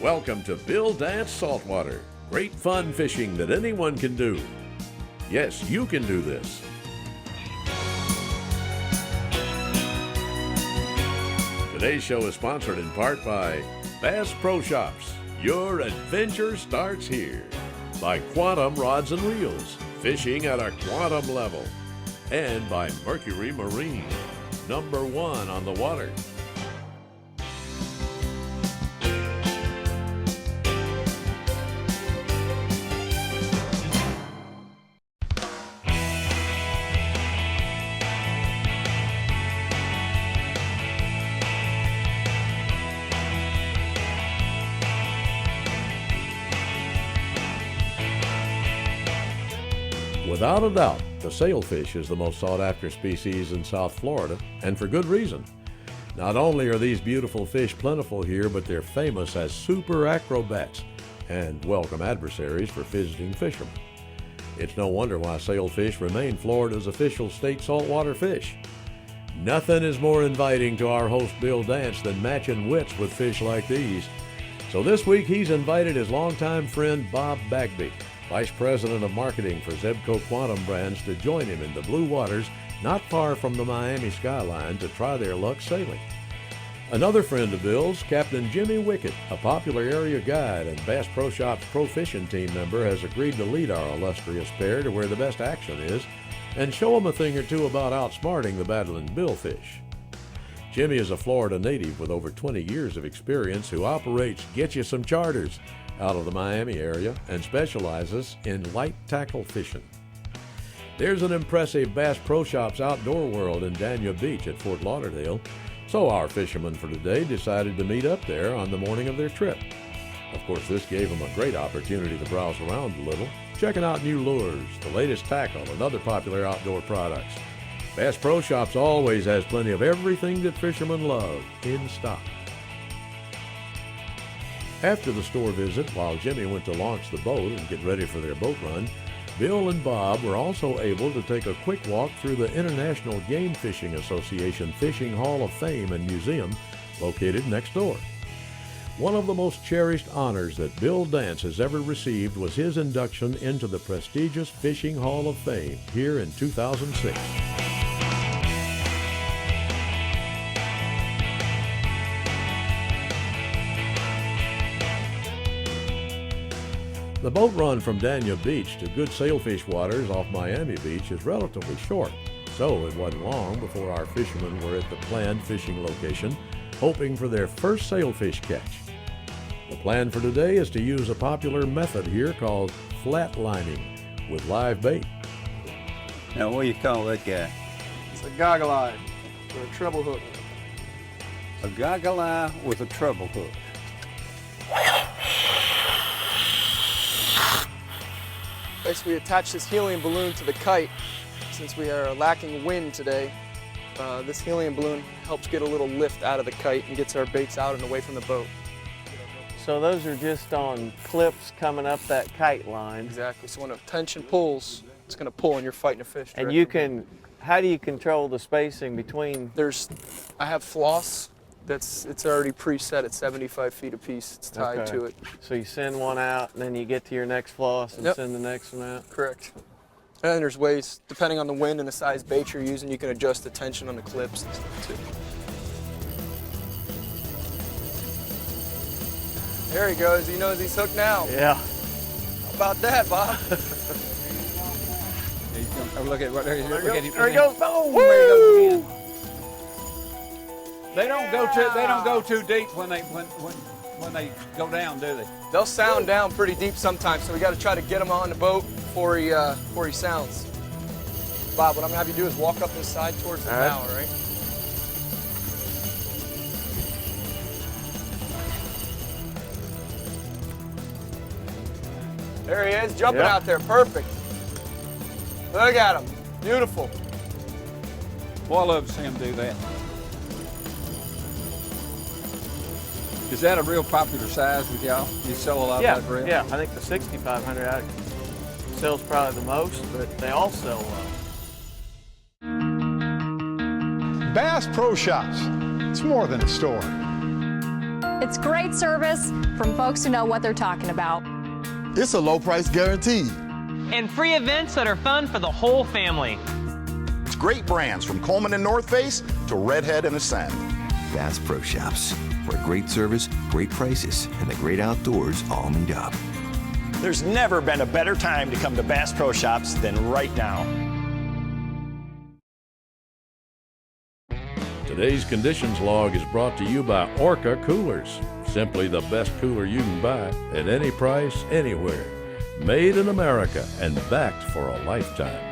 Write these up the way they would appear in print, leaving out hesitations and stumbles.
Welcome to Bill Dance Saltwater. Great fun fishing that anyone can do. Yes, you can do this. Today's show is sponsored in part by Bass Pro Shops. Your adventure starts here. By Quantum Rods and Reels, fishing at a quantum level. And by Mercury Marine, #1 on the water. Without a doubt, the sailfish is the most sought-after species in South Florida, and for good reason. Not only are these beautiful fish plentiful here, but they're famous as super acrobats and welcome adversaries for visiting fishermen. It's no wonder why sailfish remain Florida's official state saltwater fish. Nothing is more inviting to our host Bill Dance than matching wits with fish like these. So this week he's invited his longtime friend Bob Bagby, Vice President of Marketing for Zebco Quantum Brands, to join him in the blue waters not far from the Miami skyline to try their luck sailing. Another friend of Bill's, Captain Jimmy Wickett, a popular area guide and Bass Pro Shops Pro Fishing team member, has agreed to lead our illustrious pair to where the best action is and show them a thing or two about outsmarting the battling billfish. Jimmy is a Florida native with over 20 years of experience who operates Get You Some Charters out of the Miami area and specializes in light tackle fishing. There's an impressive Bass Pro Shops outdoor world in Dania Beach at Fort Lauderdale, so our fishermen for today decided to meet up there on the morning of their trip. Of course, this gave them a great opportunity to browse around a little, checking out new lures, the latest tackle, and other popular outdoor products. Bass Pro Shops always has plenty of everything that fishermen love in stock. After the store visit, while Jimmy went to launch the boat and get ready for their boat run, Bill and Bob were also able to take a quick walk through the International Game Fishing Association Fishing Hall of Fame and Museum located next door. One of the most cherished honors that Bill Dance has ever received was his induction into the prestigious Fishing Hall of Fame here in 2006. The boat run from Dania Beach to good sailfish waters off Miami Beach is relatively short, so it wasn't long before our fishermen were at the planned fishing location, hoping for their first sailfish catch. The plan for today is to use a popular method here called flatlining with live bait. Now, what do you call that guy? It's a goggle eye or a treble hook. A goggle eye with a treble hook. Basically, we attach this helium balloon to the kite. Since we are lacking wind today, this helium balloon helps get a little lift out of the kite and gets our baits out and away from the boat. So those are just on clips coming up that kite line. Exactly. So when a tension pulls, it's going to pull and you're fighting a fish. And you can, how do you control the spacing between? I have floss. It's already preset at 75 feet apiece. It's tied to it. So you send one out, and then you get to your next floss and send the next one out? Correct. And then there's ways, depending on the wind and the size bait you're using, you can adjust the tension on the clips and stuff too. There he goes. He knows he's hooked now. Yeah. How about that, Bob? Oh, look at what there he goes. There he goes. Boom! There he goes again. They don't go too deep when they go down, do they? They'll sound down pretty deep sometimes, so we got to try to get him on the boat before he sounds. Bob, what I'm gonna have you do is walk up this side towards the bow, all right? There he is, jumping out there, perfect. Look at him, beautiful. Boy, I love to see him do that. Is that a real popular size with y'all? You sell a lot of that reel? Yeah, I think the 6500 sells probably the most, but they all sell Bass Pro Shops. It's more than a store. It's great service from folks who know what they're talking about. It's a low price guaranteed. And free events that are fun for the whole family. It's great brands from Coleman and North Face to Redhead and Ascend. Bass Pro Shops, where great service, great prices, and the great outdoors all meet up. There's never been a better time to come to Bass Pro Shops than right now. Today's conditions log is brought to you by Orca Coolers. Simply the best cooler you can buy at any price, anywhere. Made in America and backed for a lifetime.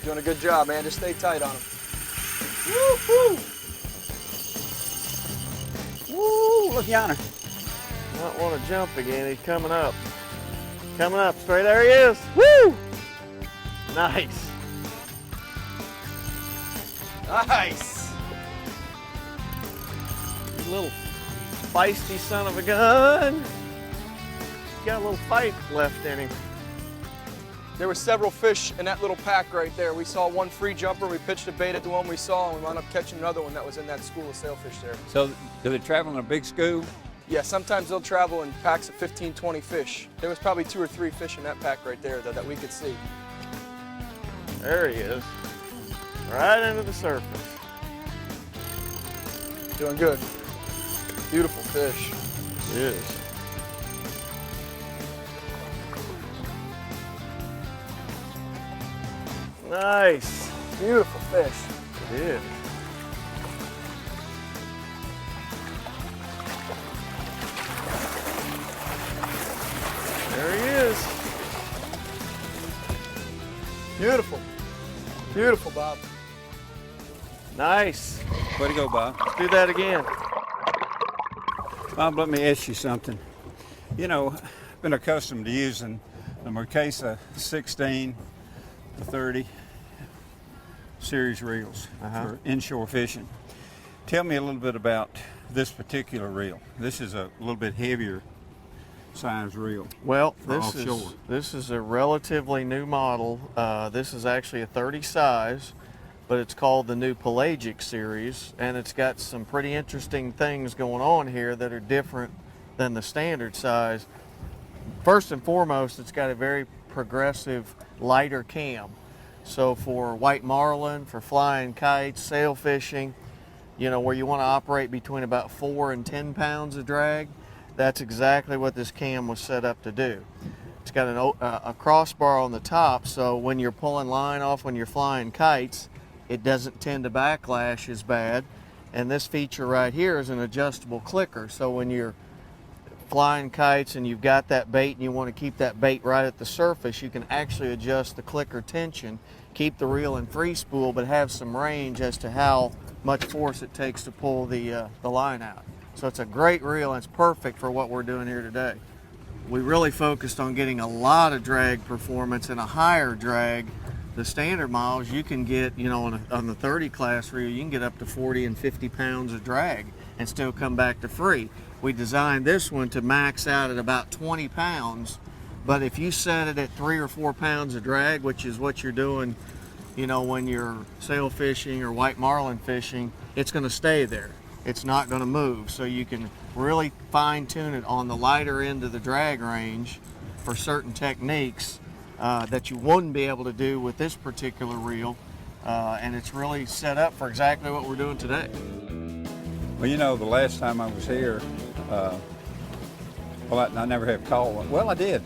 Doing a good job, man. Just stay tight on them. Woo-hoo! Woo, look yonder. Might want to jump again. He's coming up. Coming up straight. There he is. Woo! Nice. Nice. You little feisty son of a gun. Got a little fight left in him. There were several fish in that little pack right there. We saw one free jumper. We pitched a bait at the one we saw, and we wound up catching another one that was in that school of sailfish there. So do they travel in a big school? Yeah, sometimes they'll travel in packs of 15, 20 fish. There was probably 2 or 3 fish in that pack right there, though, that we could see. There he is. Right into the surface. Doing good. Beautiful fish. It is. Nice. Beautiful fish. It is. There he is. Beautiful. Beautiful, Bob. Nice. Way to go, Bob. Let's do that again. Bob, let me ask you something. You know, I've been accustomed to using the Marquesa 16 to 30 series reels for inshore fishing. Tell me a little bit about this particular reel. This is a little bit heavier size reel. Well, offshore. this is a relatively new model. This is actually a 30 size, but it's called the new Pelagic series, and it's got some pretty interesting things going on here that are different than the standard size. First and foremost, it's got a very progressive lighter cam. So for white marlin, for flying kites, sail fishing, you know, where you want to operate between about 4 and 10 pounds of drag, that's exactly what this cam was set up to do. It's got a crossbar on the top, so when you're pulling line off when you're flying kites, it doesn't tend to backlash as bad. And this feature right here is an adjustable clicker, so when you're flying kites and you've got that bait and you want to keep that bait right at the surface, you can actually adjust the clicker tension, keep the reel in free spool, but have some range as to how much force it takes to pull the line out. So it's a great reel, and it's perfect for what we're doing here today. We really focused on getting a lot of drag performance and a higher drag. The standard miles you can get, you know, on the 30 class reel, you can get up to 40 and 50 pounds of drag and still come back to free. We designed this one to max out at about 20 pounds, but if you set it at 3 or 4 pounds of drag, which is what you're doing, you know, when you're sail fishing or white marlin fishing, it's going to stay there. It's not going to move, so you can really fine tune it on the lighter end of the drag range for certain techniques that you wouldn't be able to do with this particular reel, and it's really set up for exactly what we're doing today. Well, you know, the last time I was here, well, I never have caught one. Well, I did.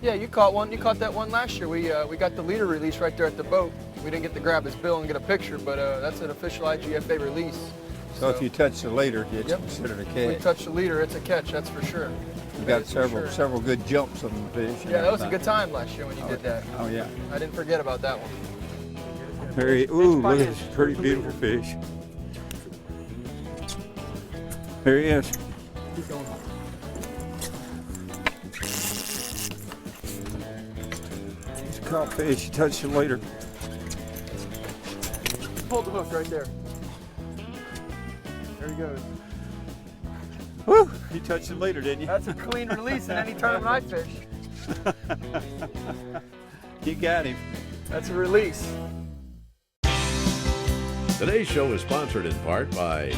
Yeah, you caught one. You caught that one last year. We got the leader release right there at the boat. We didn't get to grab his bill and get a picture, but that's an official IGFA release. So if you touch the leader, it's considered a catch. We touch the leader, it's a catch, that's for sure. You got several good jumps on the fish. Yeah, that was a good time last year when you did that. Oh yeah. I didn't forget about that one. Ooh, look at this pretty beautiful fish. There he is. Keep going. He's a caught fish. You touch the leader. Hold the hook right there. There he goes. Woo! You touched the leader, didn't you? That's a clean release in any tournament I fish. You got him. That's a release. Today's show is sponsored in part by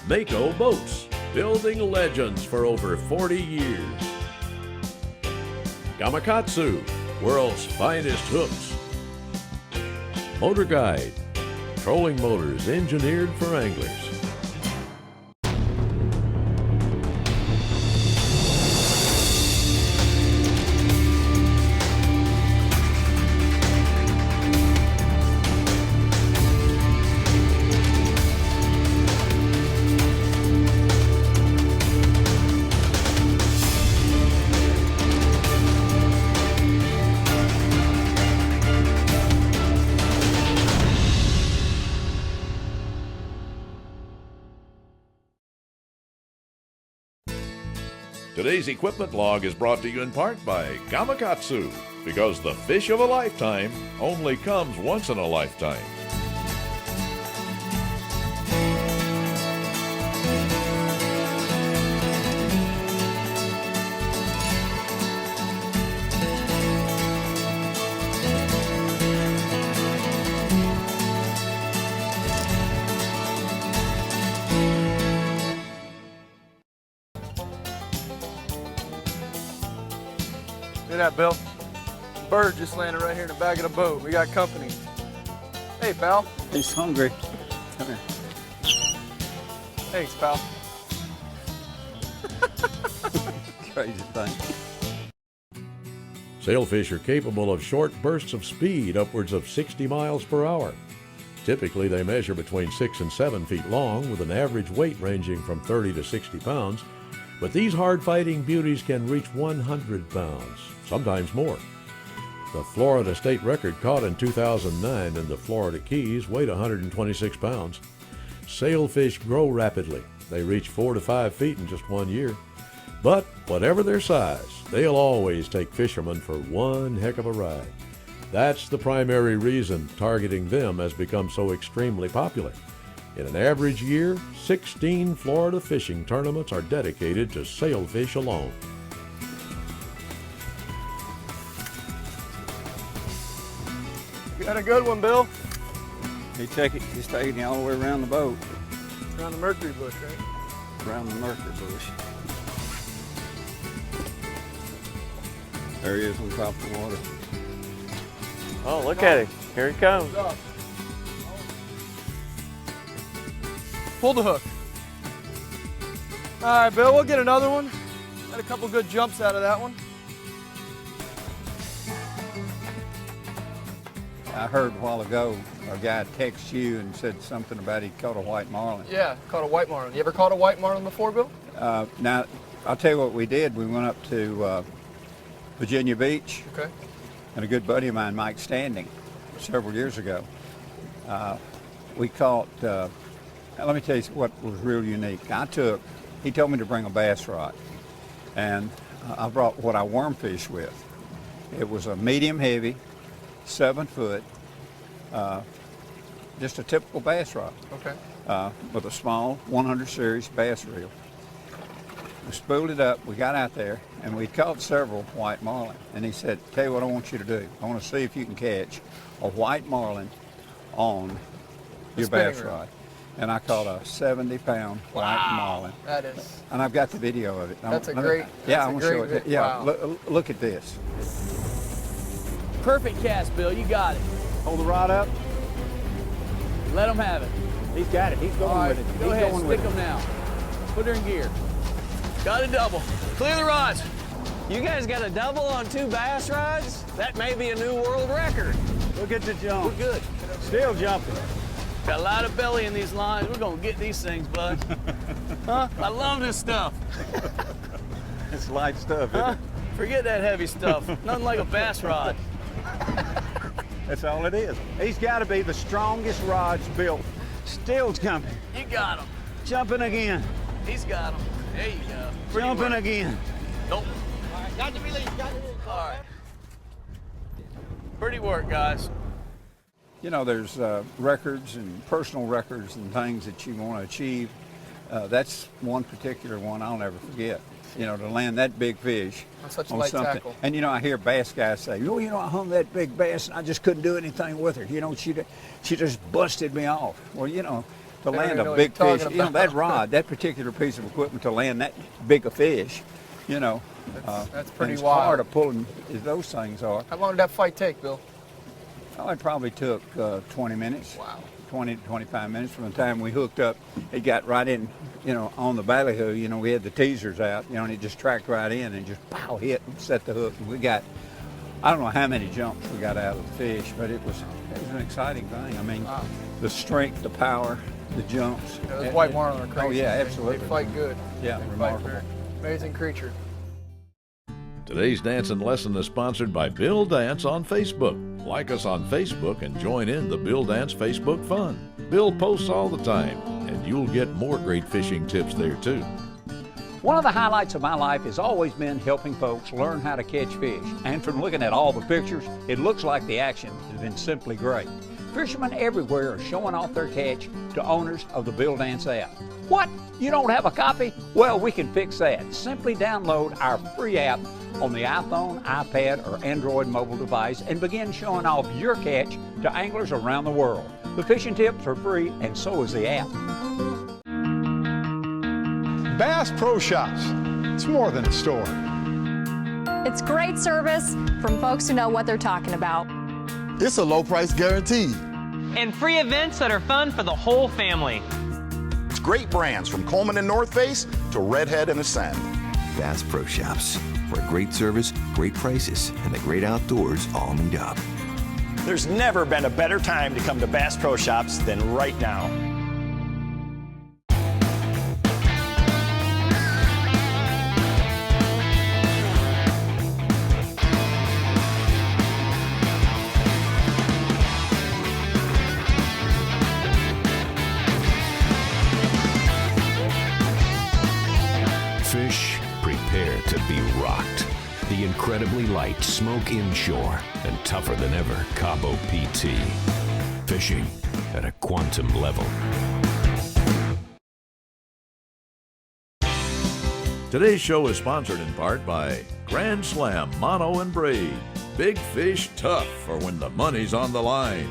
Mako Boats, building legends for over 40 years. Gamakatsu, world's finest hooks. Motor Guide, trolling motors engineered for anglers. Today's equipment log is brought to you in part by Gamakatsu, because the fish of a lifetime only comes once in a lifetime. Look at that, Bill. Bird just landed right here in the back of the boat. We got company. Hey, pal. He's hungry. Come here. Thanks, pal. Crazy thing. Sailfish are capable of short bursts of speed upwards of 60 miles per hour. Typically, they measure between 6 and 7 feet long, with an average weight ranging from 30 to 60 pounds. But these hard-fighting beauties can reach 100 pounds, sometimes more. The Florida state record caught in 2009 in the Florida Keys weighed 126 pounds. Sailfish grow rapidly. They reach 4 to 5 feet in just 1 year. But whatever their size, they'll always take fishermen for one heck of a ride. That's the primary reason targeting them has become so extremely popular. In an average year, 16 Florida fishing tournaments are dedicated to sailfish alone. Got a good one, Bill. He's taking you all the way around the boat. Around the mercury bush, right? Around the mercury bush. There he is on top of the water. Oh, look at him. Here he comes. Pull the hook. All right, Bill, we'll get another one. Had a couple good jumps out of that one. I heard a while ago a guy text you and said something about he caught a white marlin. Yeah, caught a white marlin. You ever caught a white marlin before, Bill? Now, I'll tell you what we did. We went up to Virginia Beach. Okay. And a good buddy of mine, Mike Standing, several years ago, we caught, let me tell you what was real unique. He told me to bring a bass rod, and I brought what I worm fish with. It was a medium heavy, 7 foot, just a typical bass rod. Okay. With a small 100 series bass reel. We spooled it up, we got out there, and we caught several white marlin. And he said, tell you what I want you to do. I want to see if you can catch a white marlin on your bass rod. And I caught a 70-pound white marlin. That is. And I've got the video of it. That's a great. Yeah, I'm going to show it. Yeah, wow. look at this. Perfect cast, Bill. You got it. Hold the rod up. Let him have it. He's got it. He's going with it. Go ahead. Stick him now. Put her in gear. Got a double. Clear the rods. You guys got a double on 2 bass rods? That may be a new world record. Look at the jump. We're good. Still jumping. Got a lot of belly in these lines. We're gonna get these things, bud. Huh? I love this stuff. It's light stuff, isn't Huh? it? Forget that heavy stuff. Nothing like a bass rod. That's all it is. He's got to be the strongest rods built. Still jumping. You got him. Jumping again. He's got him. There you go. Pretty Jumping work. again. Nope. All right, got the release. Got the release. All right. Pretty work, guys. You know, there's records and personal records and things that you want to achieve. That's one particular one I'll never forget. You know, to land that big fish on such on light something. tackle. And you know, I hear bass guys say, "Oh, you know, I hung that big bass and I just couldn't do anything with her. You know, she just busted me off." Well, you know, to land a big fish, you know, that rod, that particular piece of equipment to land that big a fish, you know, that's pretty it's wild. hard to pull them as those things are. How long did that fight take, Bill? Oh, it probably took 20 minutes. Wow. 20 to 25 minutes from the time we hooked up. It got right in, you know, on the ballyhoo. You know, we had the teasers out, you know, and it just tracked right in and just pow, hit and set the hook. And we got, I don't know how many jumps we got out of the fish, but it was an exciting thing. I mean, wow. The strength, the power, the jumps. Yeah, those white marlin are crazy. Oh, yeah, absolutely. They fight good. Yeah, remarkable. Amazing creature. Today's dancing lesson is sponsored by Bill Dance on Facebook. Like us on Facebook and join in the Bill Dance Facebook fun. Bill posts all the time, and you'll get more great fishing tips there too. One of the highlights of my life has always been helping folks learn how to catch fish. And from looking at all the pictures, it looks like the action has been simply great. Fishermen everywhere are showing off their catch to owners of the Bill Dance app. What? You don't have a copy? Well, we can fix that. Simply download our free app on the iPhone, iPad, or Android mobile device and begin showing off your catch to anglers around the world. The fishing tips are free, and so is the app. Bass Pro Shops. It's more than a store. It's great service from folks who know what they're talking about. It's a low price guaranteed. And free events that are fun for the whole family. It's great brands from Coleman and North Face to Redhead and Ascend. Bass Pro Shops, where great service, great prices, and the great outdoors all meet up. There's never been a better time to come to Bass Pro Shops than right now. Fish, prepare to be rocked. The incredibly light Smoke Inshore and tougher than ever Cabo PT. Fishing at a quantum level. Today's show is sponsored in part by Grand Slam Mono and Braid. Big fish tough for when the money's on the line.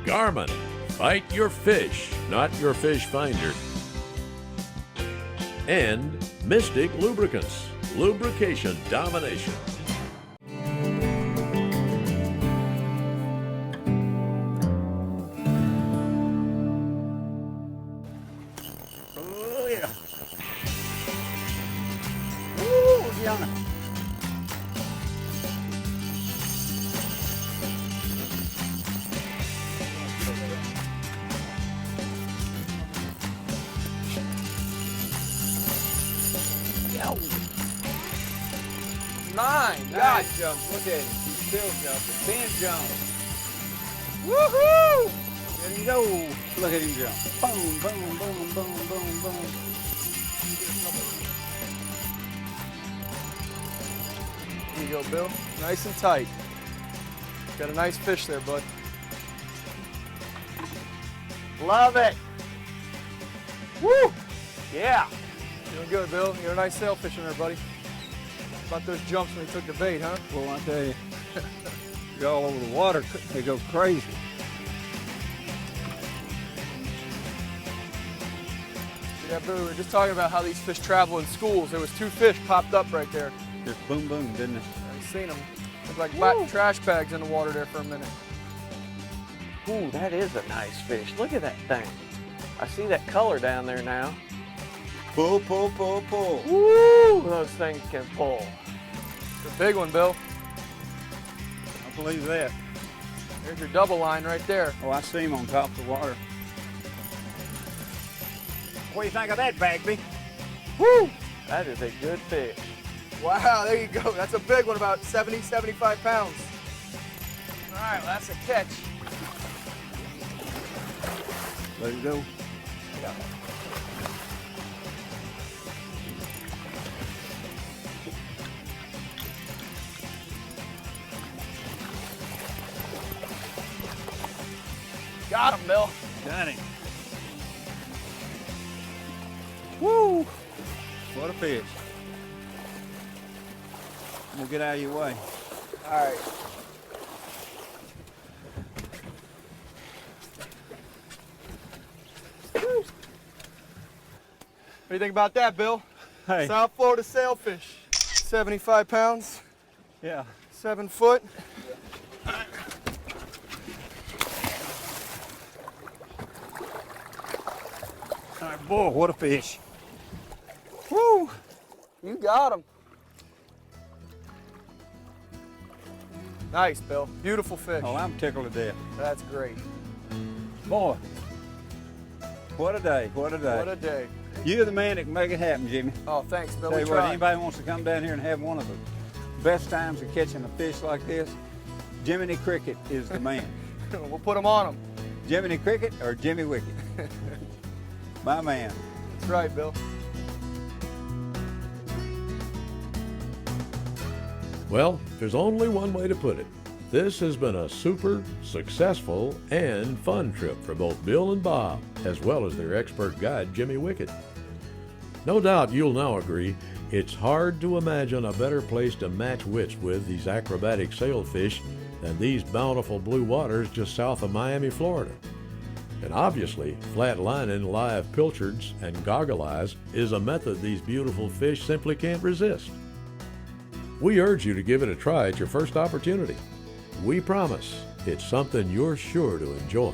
Garmin, fight your fish, not your fish finder. And Mystic Lubricants, lubrication domination. Oh, yeah. Ooh, yeah. God jumps. Look at him. He's still jumping. 10 jumps. Woohoo! There you go. Look at him jump. Boom, boom, boom, boom, boom, boom. There you go, Bill. Nice and tight. Got a nice fish there, bud. Love it. Woo! Yeah. Doing good, Bill. You're a nice sailfish in there, buddy. About those jumps when he took the bait, huh? Well, I tell you, you're all over the water, they go crazy. Yeah, Bill, we were just talking about how these fish travel in schools. There was 2 fish popped up right there. Just boom, boom, didn't it? I seen them. Looked like black trash bags in the water there for a minute. Ooh, that is a nice fish. Look at that thing. I see that color down there now. Pull, pull, pull, pull. Woo! Those things can pull. It's a big one, Bill. I believe that. There's your double line right there. Oh, I see him on top of the water. What do you think of that, Bagby? Woo! That is a good fish. Wow, there you go. That's a big one, about 70, 75 pounds. All right, well, that's a catch. Let it go. Yeah. Got him, Bill. Got him. Woo! What a fish. We'll get out of your way. All right. Woo. What do you think about that, Bill? Hey. South Florida sailfish. 75 pounds. Yeah. 7 foot. All right, boy, what a fish. Woo! You got him. Nice, Bill. Beautiful fish. Oh, I'm tickled to death. That's great. Boy, what a day, what a day. What a day. You're the man that can make it happen, Jimmy. Oh, thanks, Bill. Tell We you what, tried. anybody wants to come down here and have one of the best times of catching a fish like this, Jiminy Cricket is the man. We'll put him on him. Jiminy Cricket or Jimmy Wickett? My man. That's right, Bill. Well, there's only one way to put it. This has been a super successful and fun trip for both Bill and Bob, as well as their expert guide, Jimmy Wickett. No doubt you'll now agree it's hard to imagine a better place to match wits with these acrobatic sailfish than these bountiful blue waters just south of Miami, Florida. And obviously, flat lining, live pilchards, and goggle eyes is a method these beautiful fish simply can't resist. We urge you to give it a try at your first opportunity. We promise it's something you're sure to enjoy.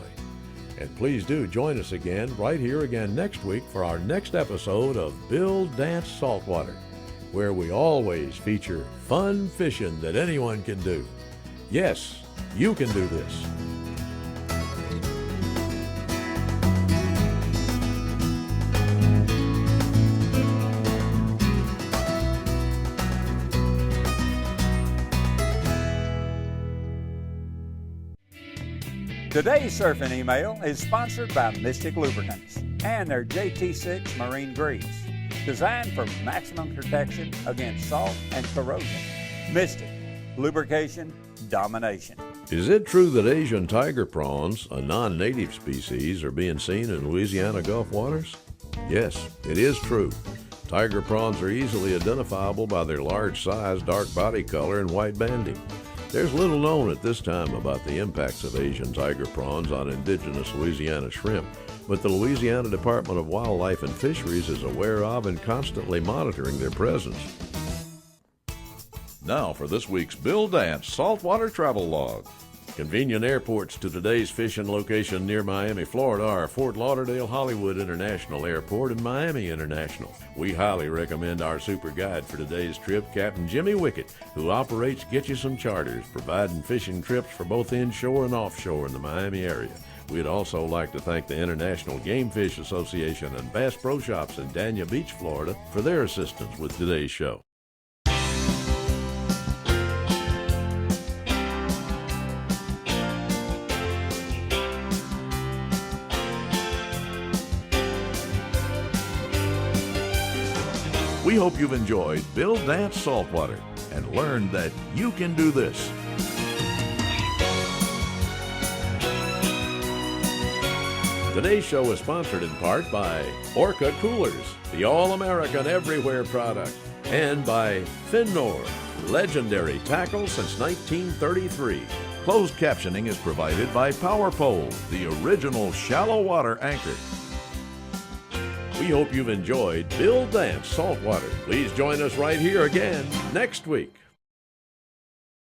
And please do join us again right here again next week for our next episode of Bill Dance Saltwater, where we always feature fun fishing that anyone can do. Yes, you can do this. Today's surfing email is sponsored by Mystic Lubricants and their JT6 Marine Grease, designed for maximum protection against salt and corrosion. Mystic, lubrication domination. Is it true that Asian tiger prawns, a non-native species, are being seen in Louisiana Gulf waters? Yes, it is true. Tiger prawns are easily identifiable by their large size, dark body color, and white banding. There's little known at this time about the impacts of Asian tiger prawns on indigenous Louisiana shrimp, but the Louisiana Department of Wildlife and Fisheries is aware of and constantly monitoring their presence. Now for this week's Bill Dance Saltwater Travel Log. Convenient airports to today's fishing location near Miami, Florida are Fort Lauderdale Hollywood International Airport and Miami International. We highly recommend our super guide for today's trip, Captain Jimmy Wickett, who operates Get You Some Charters, providing fishing trips for both inshore and offshore in the Miami area. We'd also like to thank the International Game Fish Association and Bass Pro Shops in Dania Beach, Florida, for their assistance with today's show. We hope you've enjoyed Bill Dance Saltwater and learned that you can do this. Today's show is sponsored in part by Orca Coolers, the all-American everywhere product, and by Finnor, legendary tackle since 1933. Closed captioning is provided by Power Pole, the original shallow water anchor. We hope you've enjoyed Bill Dance Saltwater. Please join us right here again next week.